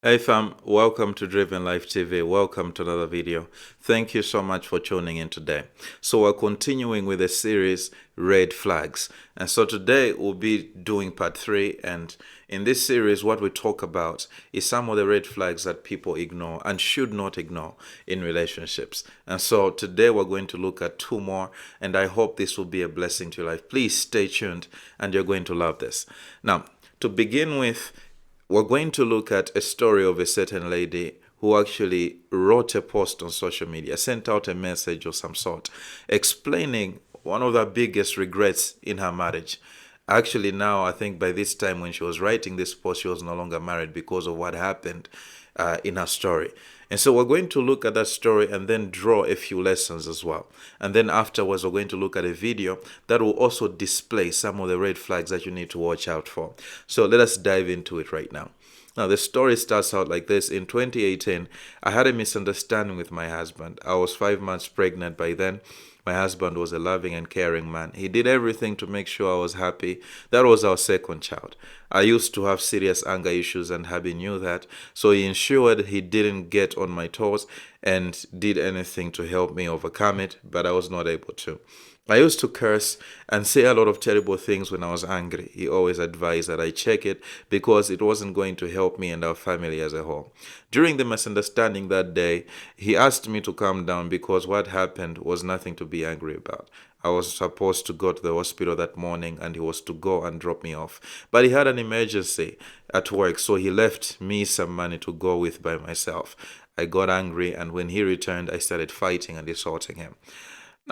Hey fam, welcome to Driven Life TV. Welcome to another video. Thank you so much for tuning in today. So we're continuing with the series Red Flags. And so today we'll be doing part 3. And in this series, what we talk about is some of the red flags that people ignore and should not ignore in relationships. And so today we're going to look at 2 more. And I hope this will be a blessing to your life. Please stay tuned and you're going to love this. Now, to begin with, we're going to look at a story of a certain lady who actually wrote a post on social media, sent out a message of some sort, explaining one of the biggest regrets in her marriage. Actually, now I think by this time when she was writing this post, she was no longer married because of what happened in her story. And so we're going to look at that story and then draw a few lessons as well. And then afterwards, we're going to look at a video that will also display some of the red flags that you need to watch out for. So let us dive into it right now. Now, the story starts out like this. In 2018, I had a misunderstanding with my husband. I was 5 months pregnant by then. My husband was a loving and caring man. He did everything to make sure I was happy. That was our second child. I used to have serious anger issues and hubby knew that. So he ensured he didn't get on my toes and did anything to help me overcome it, but I was not able to. I used to curse and say a lot of terrible things when I was angry. He always advised that I check it because it wasn't going to help me and our family as a whole. During the misunderstanding that day, he asked me to calm down because what happened was nothing to be angry about. I was supposed to go to the hospital that morning and he was to go and drop me off. But he had an emergency at work, so he left me some money to go with by myself. I got angry and when he returned, I started fighting and assaulting him.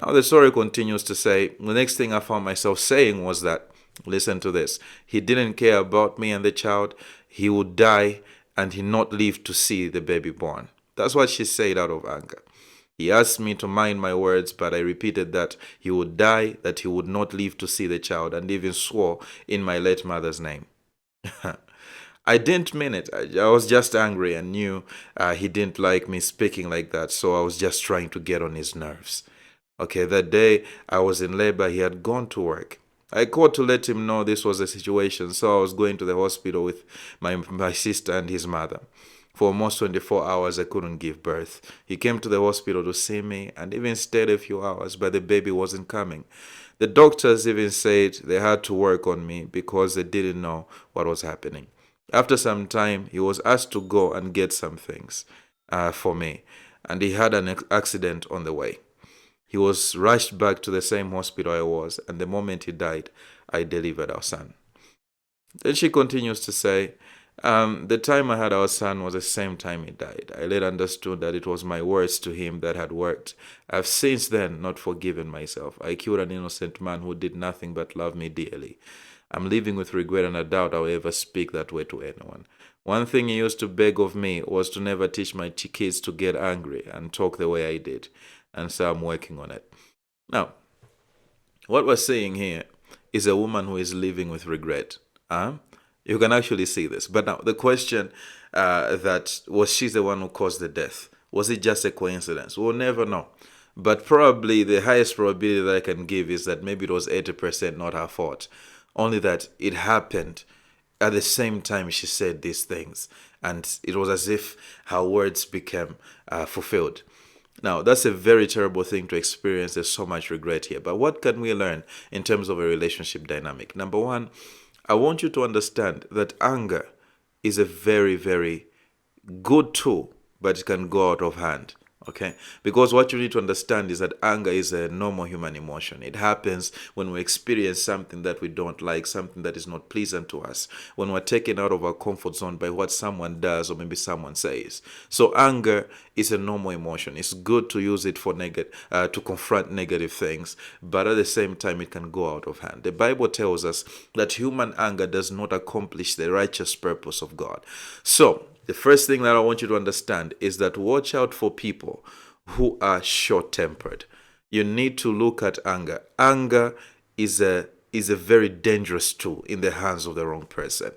Now, the story continues to say, the next thing I found myself saying was that, listen to this, he didn't care about me and the child, he would die and he not live to see the baby born. That's what she said out of anger. He asked me to mind my words, but I repeated that he would die, that he would not live to see the child, and even swore in my late mother's name. I didn't mean it. I was just angry and knew he didn't like me speaking like that, so I was just trying to get on his nerves. Okay, that day I was in labor, he had gone to work. I called to let him know this was the situation, so I was going to the hospital with my sister and his mother. For almost 24 hours, I couldn't give birth. He came to the hospital to see me and even stayed a few hours, but the baby wasn't coming. The doctors even said they had to work on me because they didn't know what was happening. After some time, he was asked to go and get some things for me, and he had an accident on the way. He was rushed back to the same hospital I was, and the moment he died, I delivered our son. Then she continues to say, the time I had our son was the same time he died. I later understood that it was my words to him that had worked. I've since then not forgiven myself. I killed an innocent man who did nothing but love me dearly. I'm living with regret and I doubt I'll ever speak that way to anyone. One thing he used to beg of me was to never teach my kids to get angry and talk the way I did. And so I'm working on it. Now, what we're seeing here is a woman who is living with regret. You can actually see this. But now, the question that was she the one who caused the death? Was it just a coincidence? We'll never know. But probably the highest probability that I can give is that maybe it was 80% not her fault. Only that it happened at the same time she said these things. And it was as if her words became fulfilled. Now, that's a very terrible thing to experience. There's so much regret here. But what can we learn in terms of a relationship dynamic? Number one, I want you to understand that anger is a very, very good tool, but it can go out of hand. Okay, because what you need to understand is that anger is a normal human emotion. It happens when we experience something that we don't like, something that is not pleasant to us, when we're taken out of our comfort zone by what someone does or maybe someone says. So anger is a normal emotion. It's good to use it for to confront negative things, but at the same time it can go out of hand. The Bible tells us that human anger does not accomplish the righteous purpose of God. So the first thing that I want you to understand is that watch out for people who are short-tempered. You need to look at anger. Anger is a very dangerous tool in the hands of the wrong person.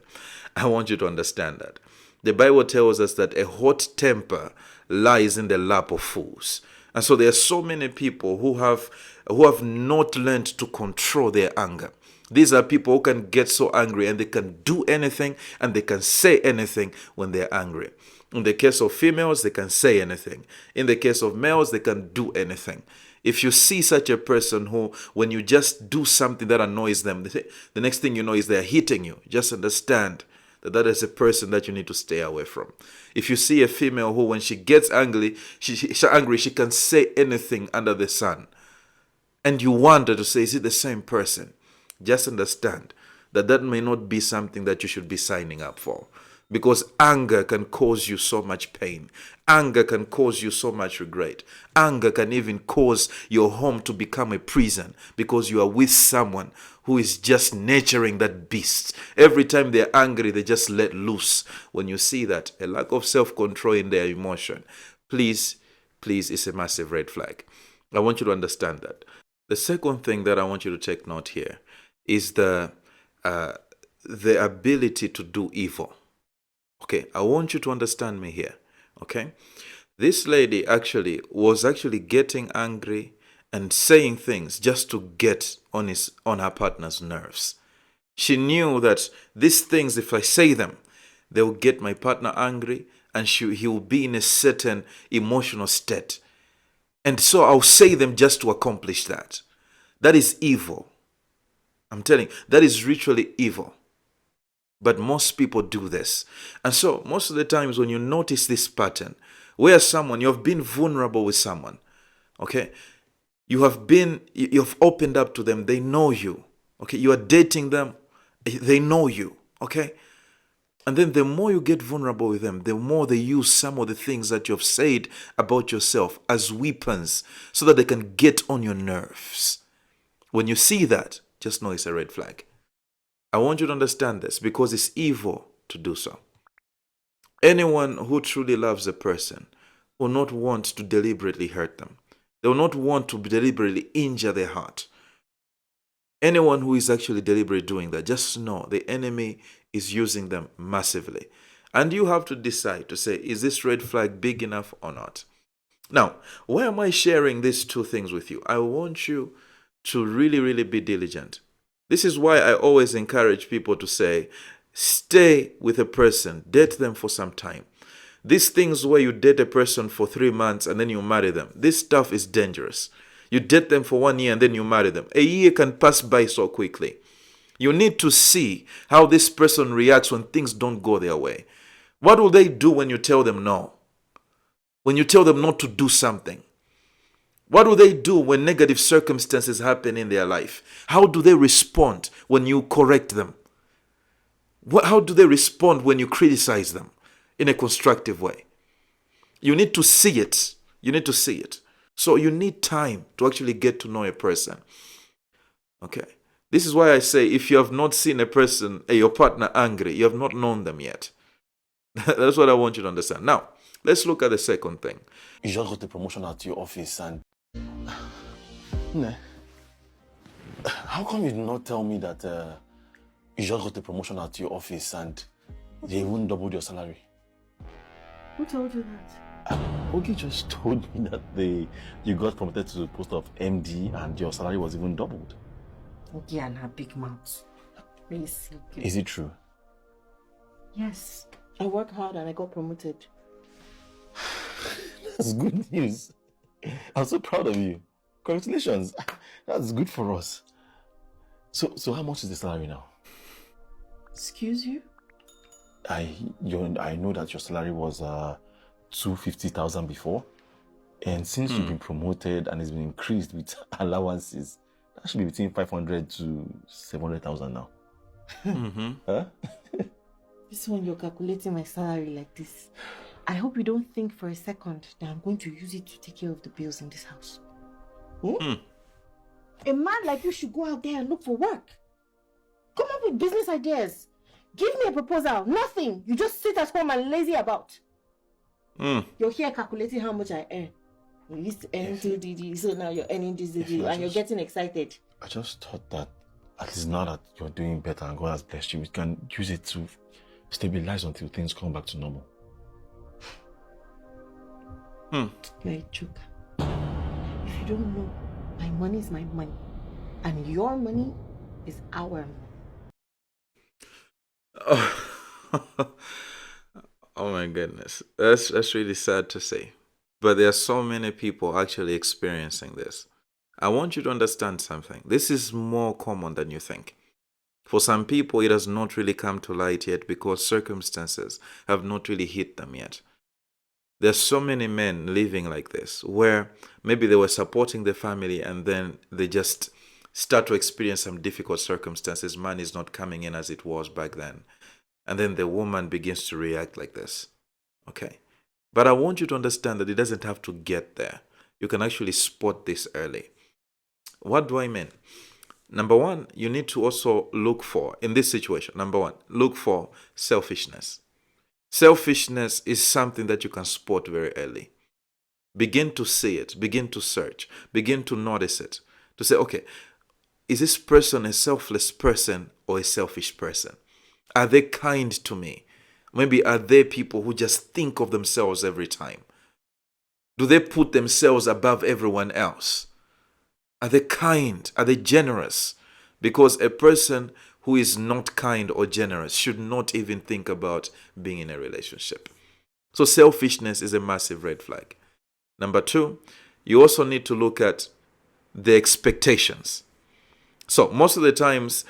I want you to understand that. The Bible tells us that a hot temper lies in the lap of fools. And so there are so many people who have who have not learned to control their anger. These are people who can get so angry and they can do anything and they can say anything when they're angry. In the case of females, they can say anything. In the case of males, they can do anything. If you see such a person who, when you just do something that annoys them, the next thing you know is they're hitting you, just understand that that is a person that you need to stay away from. If you see a female who, when she gets angry, she can say anything under the sun, and you wonder to say, is it the same person? Just understand that that may not be something that you should be signing up for. Because anger can cause you so much pain. Anger can cause you so much regret. Anger can even cause your home to become a prison because you are with someone who is just nurturing that beast. Every time they're angry, they just let loose. When you see that, a lack of self-control in their emotion, please, it's a massive red flag. I want you to understand that. The second thing that I want you to take note here is the ability to do evil. Okay, I want you to understand me here. Okay, this lady was actually getting angry and saying things just to get on her partner's nerves. She knew that these things, if I say them, they will get my partner angry and he will be in a certain emotional state. And so I'll say them just to accomplish that. That is evil. I'm telling you, that is ritually evil. But most people do this. And so most of the times when you notice this pattern, where you have been vulnerable with someone, okay? You've opened up to them, they know you, okay? You are dating them, they know you, okay? And then the more you get vulnerable with them, the more they use some of the things that you've said about yourself as weapons so that they can get on your nerves. When you see that, just know it's a red flag. I want you to understand this because it's evil to do so. Anyone who truly loves a person will not want to deliberately hurt them. They will not want to deliberately injure their heart. Anyone who is actually deliberately doing that, just know the enemy is using them massively. And you have to decide to say, is this red flag big enough or not? Now, why am I sharing these two things with you? I want you to really, really be diligent. This is why I always encourage people to say, stay with a person, date them for some time. These things where you date a person for 3 months and then you marry them, this stuff is dangerous. You date them for 1 year and then you marry them. A year can pass by so quickly. You need to see how this person reacts when things don't go their way. What will they do when you tell them no? When you tell them not to do something? What do they do when negative circumstances happen in their life? How do they respond when you correct them? How do they respond when you criticize them in a constructive way? You need to see it. You need to see it. So you need time to actually get to know a person. Okay. This is why I say if you have not seen a person, your partner angry, you have not known them yet. That's what I want you to understand. Now, let's look at the second thing. You just got a promotion at your office and... How come you did not tell me that you just got a promotion at your office and they even doubled your salary? Who told you that? Ogi just told me that you got promoted to the post of MD and your salary was even doubled. Ogi and her big mouth. Really silky. Is it true? Yes. I worked hard and I got promoted. That's good news. I'm so proud of you. Congratulations. That's good for us. So how much is the salary now? Excuse you? I know that your salary was 250,000 before, and since you've been promoted and it's been increased with allowances, that should be between 500 to 700,000 now. Huh? This one you're calculating my salary like this. I hope you don't think for a second that I'm going to use it to take care of the bills in this house. A man like you should go out there and look for work. Come up with business ideas. Give me a proposal. Nothing. You just sit at home and lazy about. You're here calculating how much I earn. You used to earn 2DD, so now you're earning this DD, and you're getting excited. I just thought that at least now that you're doing better and God has blessed you, we can use it to stabilize until things come back to normal. You're a joker. If you don't know, My money is my money. And your money is our money. Oh, oh my goodness. That's really sad to say. But there are so many people actually experiencing this. I want you to understand something. This is more common than you think. For some people, it has not really come to light yet because circumstances have not really hit them yet. There's so many men living like this where maybe they were supporting the family and then they just start to experience some difficult circumstances. Money is not coming in as it was back then. And then the woman begins to react like this. Okay. But I want you to understand that it doesn't have to get there. You can actually spot this early. What do I mean? Number one, you need to also look for, in this situation, number one, look for selfishness. Selfishness is something that you can spot very early. Begin to see it, begin to search, begin to notice it. To say, okay, is this person a selfless person or a selfish person? Are they kind to me? Maybe are they people who just think of themselves every time? Do they put themselves above everyone else? Are they kind? Are they generous? Because a person who is not kind or generous should not even think about being in a relationship. So selfishness is a massive red flag. Number two, you also need to look at the expectations. So most of the times,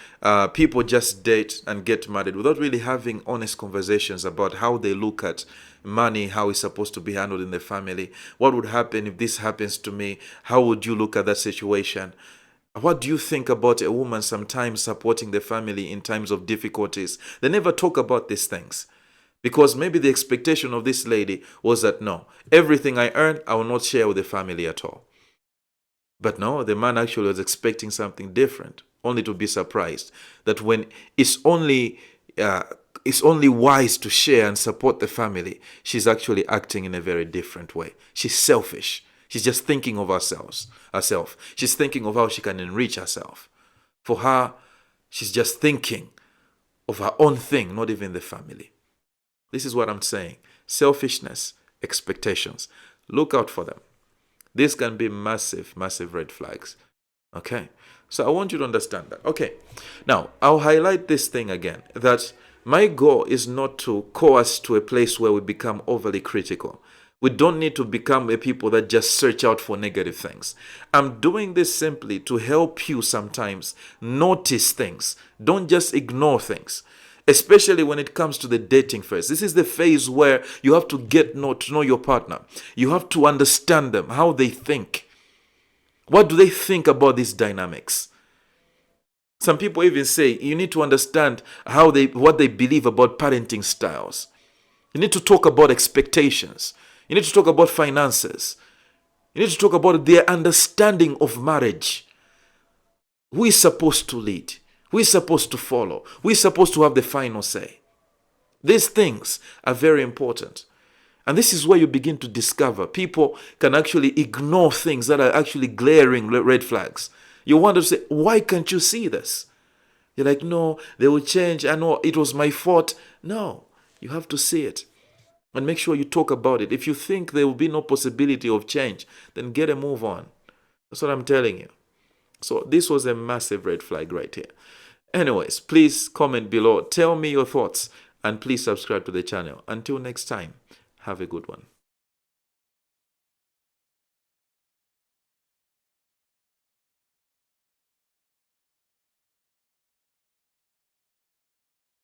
people just date and get married without really having honest conversations about how they look at money, how it's supposed to be handled in the family. What would happen if this happens to me? How would you look at that situation? What do you think about a woman sometimes supporting the family in times of difficulties? They never talk about these things. Because maybe the expectation of this lady was that, no, everything I earn, I will not share with the family at all. But no, the man actually was expecting something different, only to be surprised that when it's only wise to share and support the family, she's actually acting in a very different way. She's selfish. She's just thinking of herself. She's thinking of how she can enrich herself. For her, she's just thinking of her own thing, not even the family. This is what I'm saying. Selfishness, expectations. Look out for them. This can be massive, massive red flags. Okay? So I want you to understand that. Okay. Now, I'll highlight this thing again, that my goal is not to coerce to a place where we become overly critical. We don't need to become a people that just search out for negative things. I'm doing this simply to help you sometimes notice things. Don't just ignore things. Especially when it comes to the dating phase. This is the phase where you have to get to know your partner. You have to understand them, how they think. What do they think about these dynamics? Some people even say you need to understand what they believe about parenting styles. You need to talk about expectations. You need to talk about finances. You need to talk about their understanding of marriage. Who is supposed to lead? Who is supposed to follow? Who is supposed to have the final say? These things are very important. And this is where you begin to discover people can actually ignore things that are actually glaring red flags. You want to say, why can't you see this? You're like, no, they will change. I know it was my fault. No, you have to see it. And make sure you talk about it. If you think there will be no possibility of change, then get a move on. That's what I'm telling you. So this was a massive red flag right here. Anyways, please comment below. Tell me your thoughts. And please subscribe to the channel. Until next time, have a good one.